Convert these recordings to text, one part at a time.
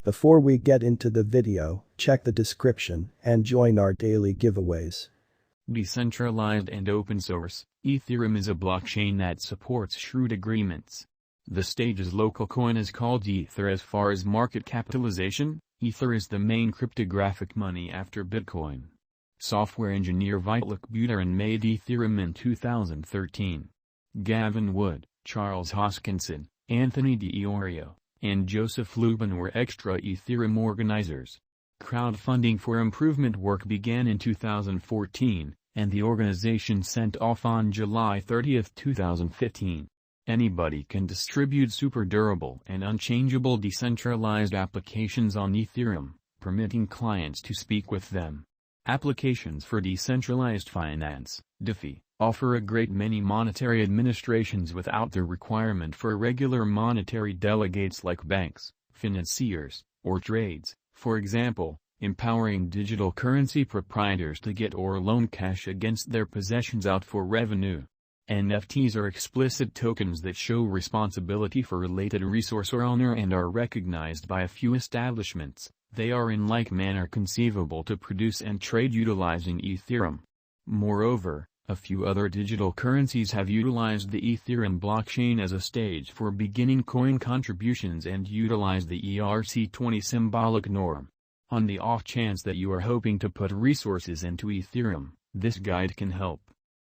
Before we get into the video, check the description and join our daily giveaways. Decentralized and open source, Ethereum is a blockchain that supports shrewd agreements. The stage's local coin is called Ether. As far as market capitalization, Ether is the main cryptographic money after Bitcoin. Software engineer Vitalik Buterin made Ethereum in 2013. Gavin Wood, Charles Hoskinson, Anthony D'Iorio, and Joseph Lubin were extra Ethereum organizers. Crowdfunding for improvement work began in 2014, and the organization sent off on July 30, 2015. Anybody can distribute super durable and unchangeable decentralized applications on Ethereum, permitting clients to speak with them. Applications for decentralized finance, DeFi, offer a great many monetary administrations without the requirement for regular monetary delegates like banks, financiers, or trades, for example, empowering digital currency proprietors to get or loan cash against their possessions out for revenue. NFTs are explicit tokens that show responsibility for related resource or owner and are recognized by a few establishments. They are in like manner conceivable to produce and trade utilizing Ethereum. Moreover, a few other digital currencies have utilized the Ethereum blockchain as a stage for beginning coin contributions and utilize the ERC20 symbolic norm. On the off chance that you are hoping to put resources into Ethereum, this guide can help.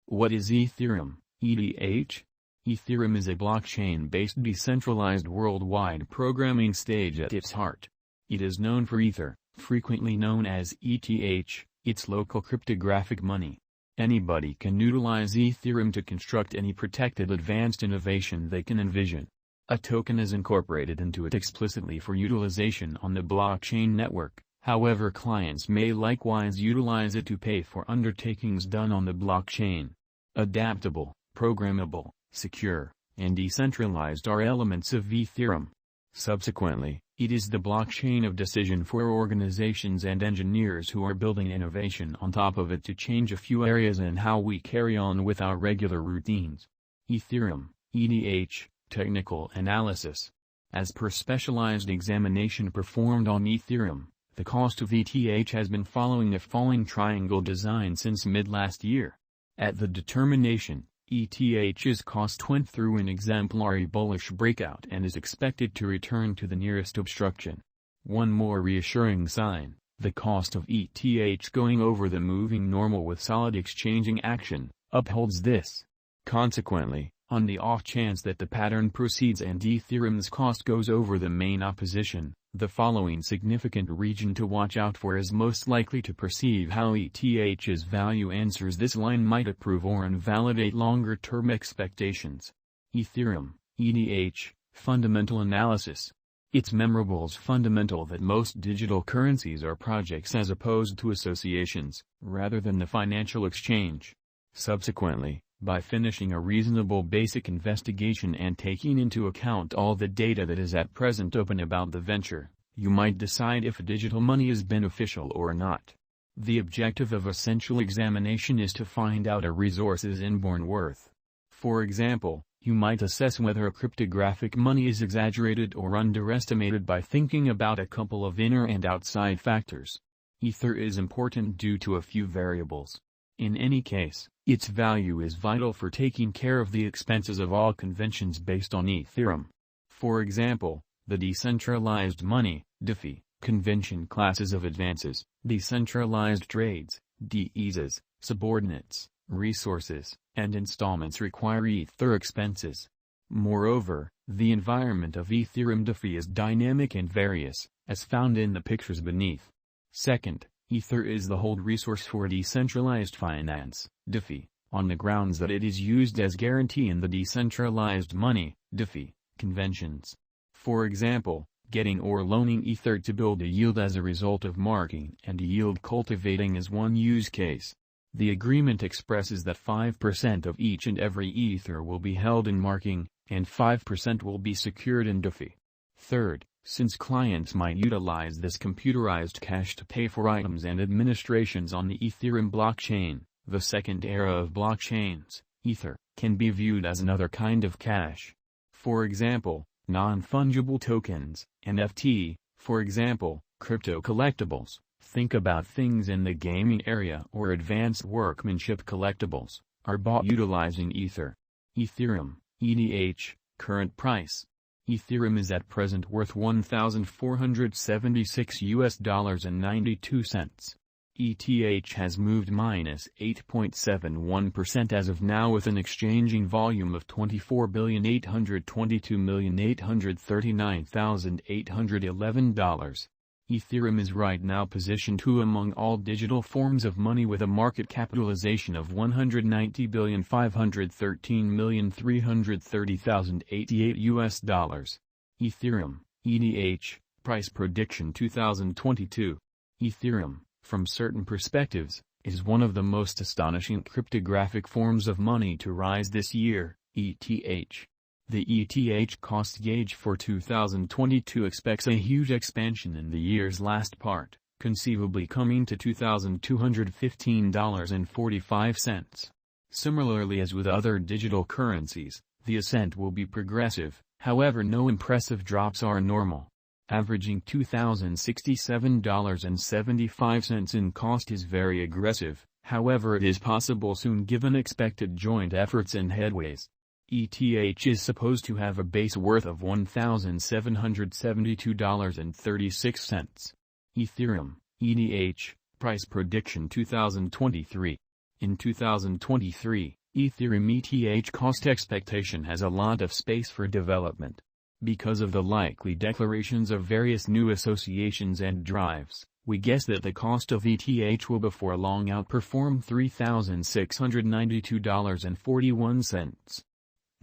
What is Ethereum, ETH? Ethereum is a blockchain-based decentralized worldwide programming stage at its heart. It is known for Ether, frequently known as ETH, its local cryptographic money. Anybody can utilize Ethereum to construct any protected advanced innovation they can envision. A token is incorporated into it explicitly for utilization on the blockchain network, however clients may likewise utilize it to pay for undertakings done on the blockchain. Adaptable, programmable, secure, and decentralized are elements of Ethereum. Subsequently, it is the blockchain of decision for organizations and engineers who are building innovation on top of it to change a few areas in how we carry on with our regular routines. Ethereum, ETH, technical analysis. As per specialized examination performed on Ethereum, the cost of ETH has been following a falling triangle design since mid-last year. At the determination, ETH's cost went through an exemplary bullish breakout and is expected to return to the nearest obstruction. One more reassuring sign, the cost of ETH going over the moving normal with solid exchanging action, upholds this. Consequently, on the off chance that the pattern proceeds and Ethereum's cost goes over the main opposition, the following significant region to watch out for is most likely to perceive how ETH's value answers this line might approve or invalidate longer-term expectations. Ethereum, ETH, fundamental analysis. It's memorable's fundamental that most digital currencies are projects as opposed to associations, rather than the financial exchange. Subsequently, by finishing a reasonable basic investigation and taking into account all the data that is at present open about the venture, you might decide if digital money is beneficial or not. The objective of essential examination is to find out a resource's inborn worth. For example, you might assess whether a cryptographic money is exaggerated or underestimated by thinking about a couple of inner and outside factors. Ether is important due to a few variables. In any case, its value is vital for taking care of the expenses of all conventions based on Ethereum. For example, the decentralized money, DeFi, convention classes of advances, decentralized trades, DESs, subordinates, resources, and installments require Ether expenses. Moreover, the environment of Ethereum DeFi is dynamic and various, as found in the pictures beneath. Second, Ether is the hold resource for decentralized finance, DeFi, on the grounds that it is used as guarantee in the decentralized money, DeFi, conventions. For example, getting or loaning Ether to build a yield as a result of marking and yield cultivating is one use case. The agreement expresses that 5% of each and every Ether will be held in marking, and 5% will be secured in DeFi. Third, since clients might utilize this computerized cash to pay for items and administrations on the Ethereum blockchain, the second era of blockchains, Ether, can be viewed as another kind of cash. For example, non-fungible tokens, NFT, For example, crypto collectibles. Think about things in the gaming area or advanced workmanship collectibles, are bought utilizing Ether. Ethereum, ETH, current price. Ethereum is at present worth $1,476.92. ETH has moved minus 8.71% as of now with an exchanging volume of $24,822,839,811. Ethereum is right now positioned 2 among all digital forms of money with a market capitalization of $190,513,330,088 Ethereum, ETH, price prediction 2022. Ethereum, from certain perspectives, is one of the most astonishing cryptographic forms of money to rise this year, ETH. The ETH cost gauge for 2022 expects a huge expansion in the year's last part, conceivably coming to $2,215.45. Similarly as with other digital currencies, the ascent will be progressive, however no impressive drops are normal. Averaging $2,067.75 in cost is very aggressive, however it is possible soon given expected joint efforts and headways. ETH is supposed to have a base worth of $1,772.36. Ethereum, ETH, price prediction 2023. In 2023, Ethereum ETH cost expectation has a lot of space for development. Because of the likely declarations of various new associations and drives, we guess that the cost of ETH will before long outperform $3,692.41.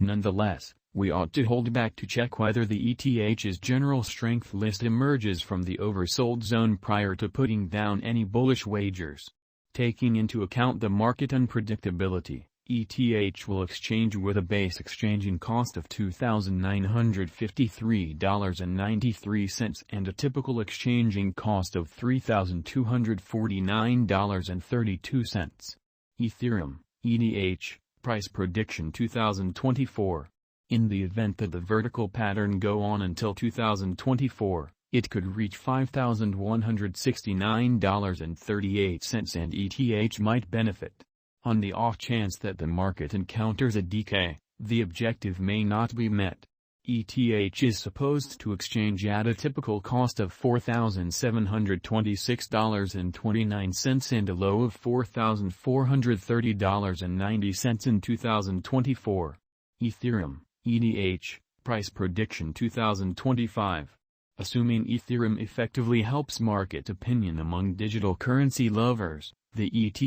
Nonetheless, we ought to hold back to check whether the ETH's general strength list emerges from the oversold zone prior to putting down any bullish wagers. Taking into account the market unpredictability, ETH will exchange with a base exchanging cost of $2,953.93 and a typical exchanging cost of $3,249.32. Ethereum, ETH, price prediction 2024. In the event that the vertical pattern go on until 2024, it could reach $5,169.38 and ETH might benefit. On the off chance that the market encounters a decay, the objective may not be met. ETH is supposed to exchange at a typical cost of $4,726.29 and a low of $4,430.90 in 2024. Ethereum, ETH, price prediction 2025. Assuming Ethereum effectively helps market opinion among digital currency lovers, the ETH